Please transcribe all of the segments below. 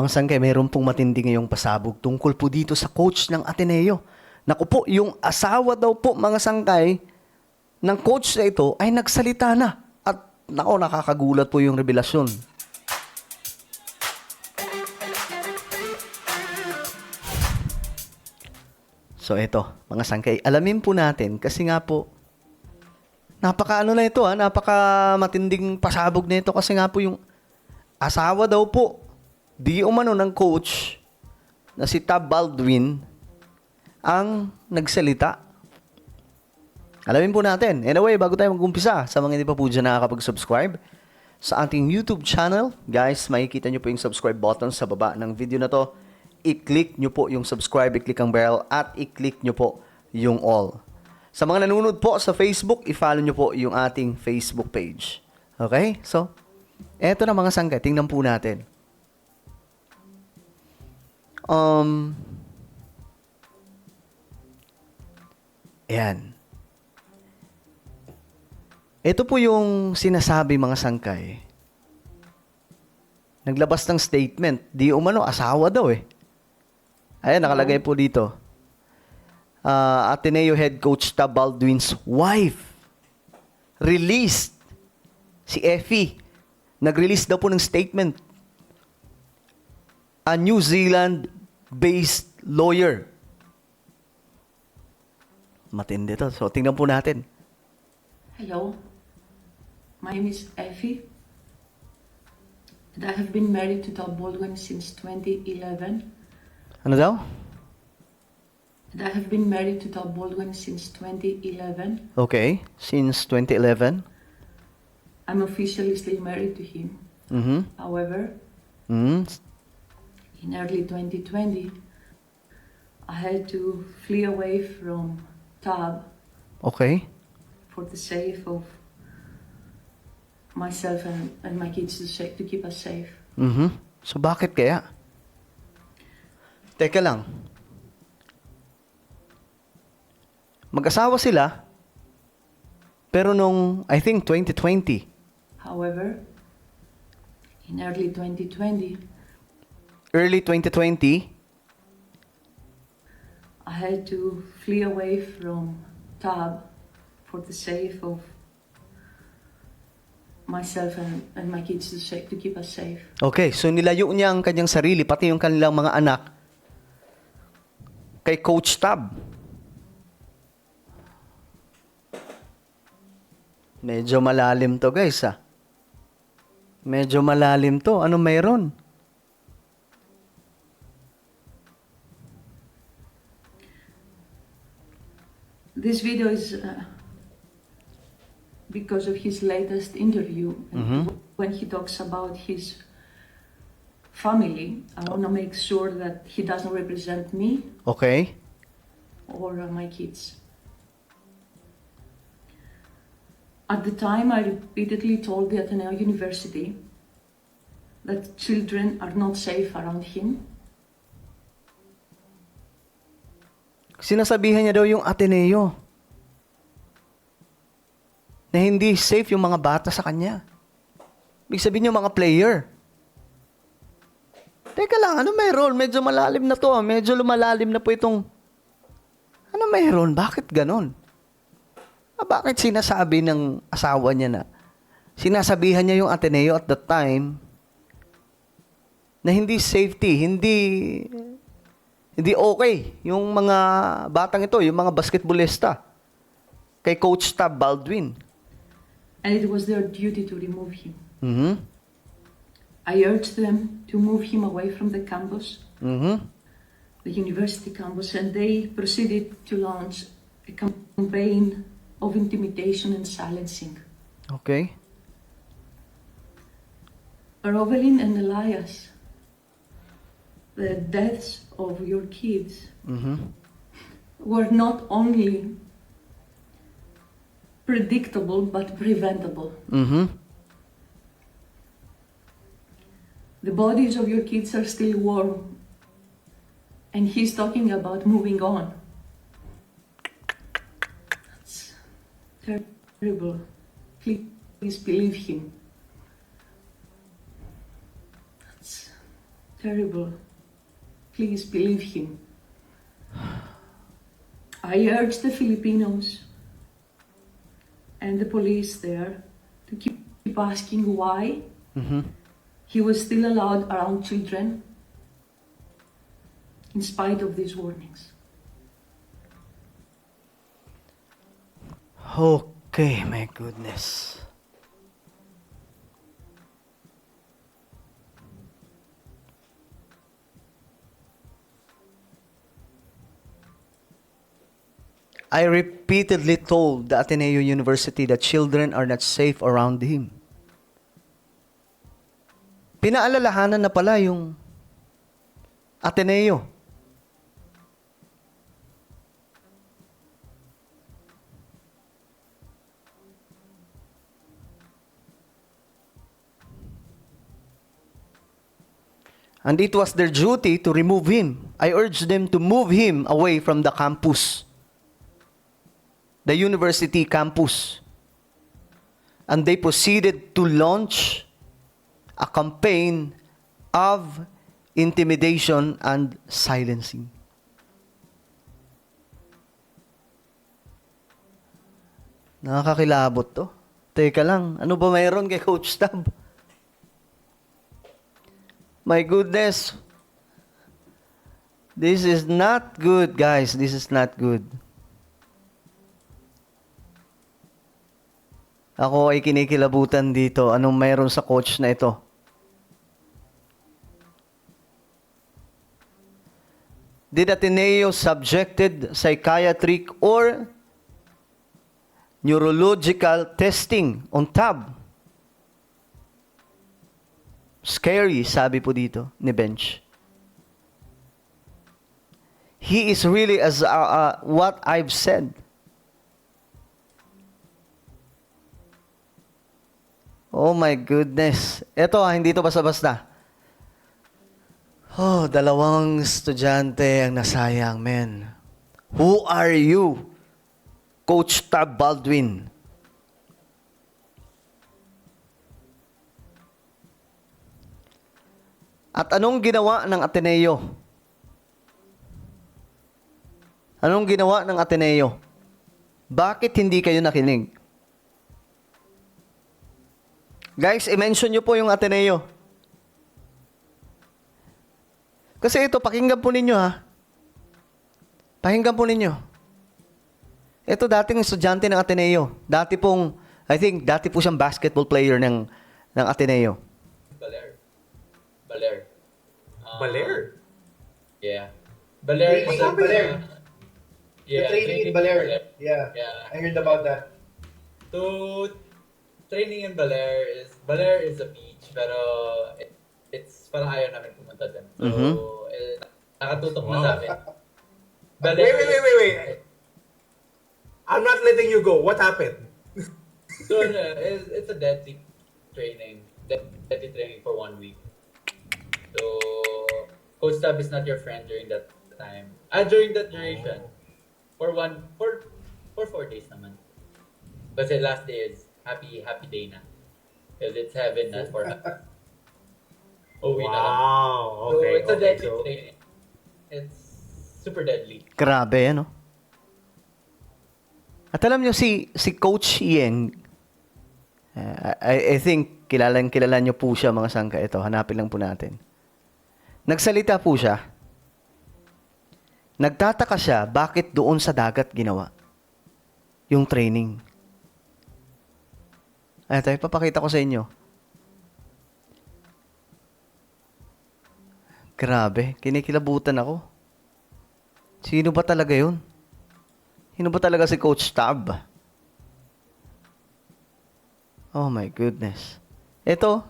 Mga sangkay, mayroon pong matindi ngayong pasabog tungkol po dito sa coach ng Ateneo. Naku po, yung asawa daw po mga sangkay ng coach na ito ay nagsalita na. At nako, nakakagulat po yung revelasyon. So ito, mga sangkay, alamin po natin kasi nga po, napaka na ito napaka matinding pasabog na ito kasi nga po yung asawa daw po, di umano ng coach na si Tab Baldwin ang nagsalita. Alamin po natin. Anyway, bago tayo mag-umpisa, sa mga hindi pa po dyan nakakapag-subscribe sa ating YouTube channel, guys, makikita nyo po yung subscribe button sa baba ng video na to. I-click nyo po yung subscribe, i-click ang bell, at i-click nyo po yung all. Sa mga nanonood po sa Facebook, i-follow nyo po yung ating Facebook page. Okay? So, eto na mga sangkay, tingnan po natin. Ayan. Ito po yung sinasabi mga sangkay. Naglabas ng statement. Di umano, asawa daw eh. Ayan, nakalagay po dito. Ateneo head coach Tab Baldwin's wife released. Si Effie. Nag-release daw po ng statement. A New Zealand-based lawyer. Matindi to. So, tingnan po natin. Hello, my name is Effie, and I have been married to Tom Baldwin since 2011. Ano daw? And I have been married to Tom Baldwin since 2011. Okay. Since 2011. I'm officially still married to him. Mm-hmm. However, Mm-hmm. in early 2020, I had to flee away from Tab Okay. for the sake of myself and my kids to keep us safe. Mm-hmm. So, bakit kaya? Teka lang. Mag-asawa sila, pero nung, I think, 2020. However, in early 2020, Early 2020, I had to flee away from Tab for the sake of myself and my kids to keep us safe. okay, so nilayo niya ang kanyang sarili, pati yung kanilang mga anak, kay Coach Tab. Medyo malalim to, guys, Medyo malalim to. Ano mayroon? This video is because of his latest interview, and when he talks about his family. I want to make sure that he doesn't represent me Okay. or my kids. At the time, I repeatedly told the Ateneo University that children are not safe around him. Sinasabihan niya daw yung Ateneo na hindi safe yung mga bata sa kanya. Ibig sabihin yung mga player. Teka lang, ano mayroon? Medyo malalim na to. Medyo lumalalim na po itong... Ano mayroon? Bakit ganon? Bakit sinasabi ng asawa niya na sinasabihan niya yung Ateneo at that time na hindi safety, hindi okay yung mga batang ito, yung mga basketballista kay Coach Tab Baldwin. And it was their duty to remove him. Mm-hmm. I urged them to move him away from the campus, Mm-hmm. the university campus, and they proceeded to launch a campaign of intimidation and silencing. Okay. Rovelin and Elias, the deaths of your kids Mm-hmm. were not only predictable but preventable. Mm-hmm. The bodies of your kids are still warm, and he's talking about moving on. That's terrible. Please believe him. That's terrible. Please believe him. I urge the Filipinos and the police there to keep asking why he was still allowed around children in spite of these warnings. Okay, my goodness. I repeatedly told the Ateneo University that children are not safe around him. Pinaalalahanan na pala yung Ateneo. And it was their duty to remove him. I urged them to move him away from the campus, the university campus. And they proceeded to launch a campaign of intimidation and silencing. Nakakakilabot to. Teka lang, ano ba mayroon kay Coach Tab? My goodness. This is not good, guys. This is not good. Ako ay kinikilabutan dito. Anong mayroon sa coach na ito? Did Ateneo subjected psychiatric or neurological testing on Tab? Scary, sabi po dito ni Bench. He is really as what I've said. Oh my goodness. Ito, hindi to basta-basta. Oh, dalawang estudyante ang nasayang, men. Who are you, Coach Tab Baldwin? At anong ginawa ng Ateneo? Anong ginawa ng Ateneo? Bakit hindi kayo nakinig? Guys, i-mention nyo po yung Ateneo. Kasi ito, pakinggan po ninyo ha. Pakinggan po ninyo. Ito dating estudyante ng Ateneo. Dati pong, I think, dati po siyang basketball player ng Ateneo. Baler. Baler? Yeah. Baler. Training in Baler. Yeah, The training in Baler. Yeah. Yeah. I heard about that. So, training in Baler is a beach, pero it's parang ayaw namin pumunta dun. So, nakatutok na sa amin. Wait. I'm not letting you go. What happened? So, it's a deadly training. Deadly training for 1 week. So, Coach Tab is not your friend during that time. During that duration. For 4 days naman. Kasi last day is happy day na. Because it's heaven na for us. Uwi na lang. Wow. So, Okay. it's a deadly So, training. It's super deadly. Grabe, ano? At alam nyo, si Coach Yeng, I think, kilala nyo po siya, mga sangka. Ito, hanapin lang po natin. Nagsalita po siya. Nagtataka siya, bakit doon sa dagat ginawa yung training. Ito, ipapakita ko sa inyo. Grabe, kinikilabutan ako. Sino ba talaga yun? Sino ba talaga si Coach Tab? Oh my goodness. Ito.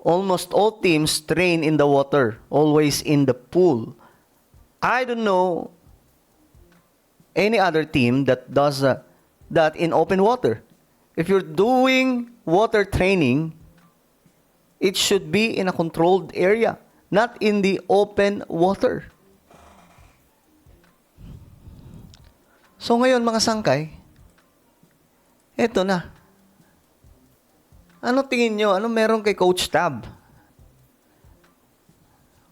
Almost all teams train in the water, always in the pool. I don't know any other team that does that in open water. If you're doing water training, it should be in a controlled area, not in the open water. So ngayon mga sangkay, Eto na. Ano tingin nyo? Ano meron kay Coach Tab?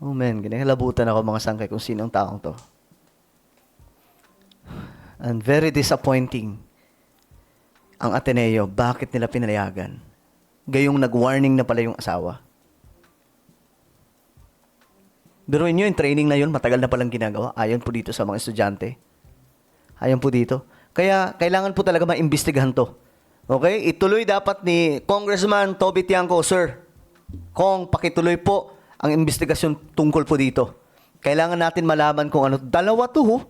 Oh man, ginahalabutan ako mga sangkay kung sinong taong to. And very disappointing ang Ateneo. Bakit nila pinayagan? Gayong nag-warning na pala yung asawa. Biruin nyo yung training na yun, matagal na palang ginagawa. Ayon po dito sa mga estudyante. Ayon po dito. Kaya kailangan po talaga maimbestigahan to. Okay? Ituloy dapat ni Congressman Toby Tiangco, sir. Kung pakituloy po ang investigasyon tungkol po dito. Kailangan natin malaman kung ano. Dalawa to,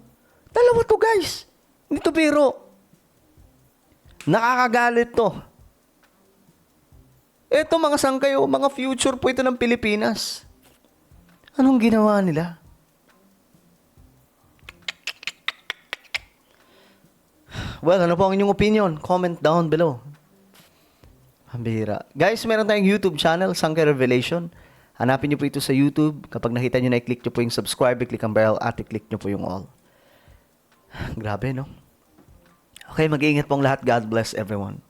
Dalawa to, guys. Hindi to biro. Nakakagalit to. Ito mga sangkayo, mga future po ito ng Pilipinas. Anong ginawa nila? Well, ano po ang inyong opinion? Comment down below. Pambihira. Guys, meron tayong YouTube channel, Sangkay Revelation. Hanapin niyo po ito sa YouTube. Kapag nakita niyo na, i-click niyo po yung subscribe, i-click ang bell, at i-click niyo po yung all. Grabe, no? Okay, mag-iingat pong lahat. God bless everyone.